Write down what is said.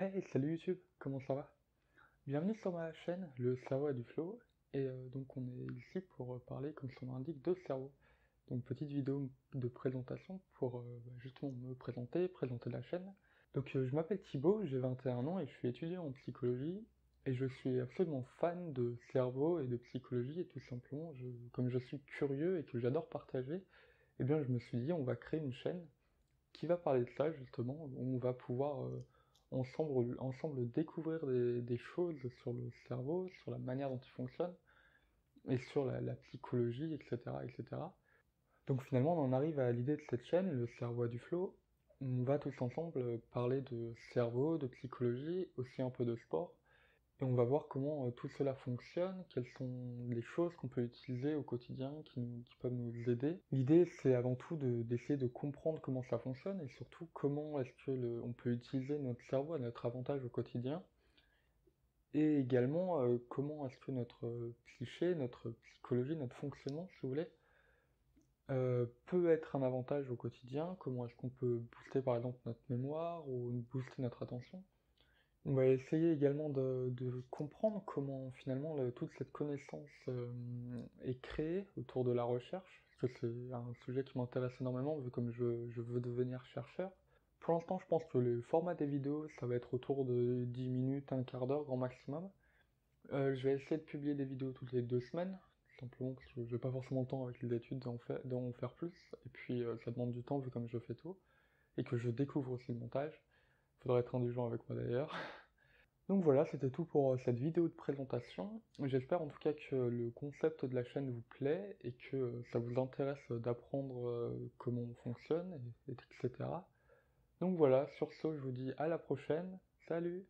Hey, salut YouTube, comment ça va? Bienvenue sur ma chaîne, le cerveau a du flow, et donc on est ici pour parler, comme son nom l'indique, de cerveau. Donc petite vidéo de présentation pour justement me présenter, présenter la chaîne. Donc je m'appelle Thibaut, j'ai 21 ans et je suis étudiant en psychologie, et je suis absolument fan de cerveau et de psychologie, et tout simplement, comme je suis curieux et que j'adore partager, eh bien je me suis dit on va créer une chaîne qui va parler de ça justement, où on va pouvoir ensemble découvrir des choses sur le cerveau, sur la manière dont il fonctionne, et sur la psychologie, etc., etc. Donc finalement on en arrive à l'idée de cette chaîne, le cerveau a du flow. On va tous ensemble parler de cerveau, de psychologie, aussi un peu de sport, et on va voir comment tout cela fonctionne, quelles sont les choses qu'on peut utiliser au quotidien qui peuvent nous aider. L'idée, c'est avant tout d'essayer de comprendre comment ça fonctionne et surtout comment est-ce que on peut utiliser notre cerveau à notre avantage au quotidien. Et également comment est-ce que notre psyché, notre psychologie, notre fonctionnement, si vous voulez, peut être un avantage au quotidien. Comment est-ce qu'on peut booster par exemple notre mémoire ou booster notre attention. On va essayer également de comprendre comment finalement toute cette connaissance est créée autour de la recherche, parce que c'est un sujet qui m'intéresse énormément vu comme je veux devenir chercheur. Pour l'instant, je pense que le format des vidéos, ça va être autour de 10 minutes, un quart d'heure grand maximum. Je vais essayer de publier des vidéos toutes les 2 semaines, tout simplement parce que je n'ai pas forcément le temps avec les études d'en faire plus, et puis ça demande du temps vu comme je fais tout, et que je découvre aussi le montage. Faudrait être indulgent avec moi d'ailleurs. Donc voilà, c'était tout pour cette vidéo de présentation. J'espère en tout cas que le concept de la chaîne vous plaît et que ça vous intéresse d'apprendre comment on fonctionne, etc. Donc voilà, sur ce, je vous dis à la prochaine. Salut!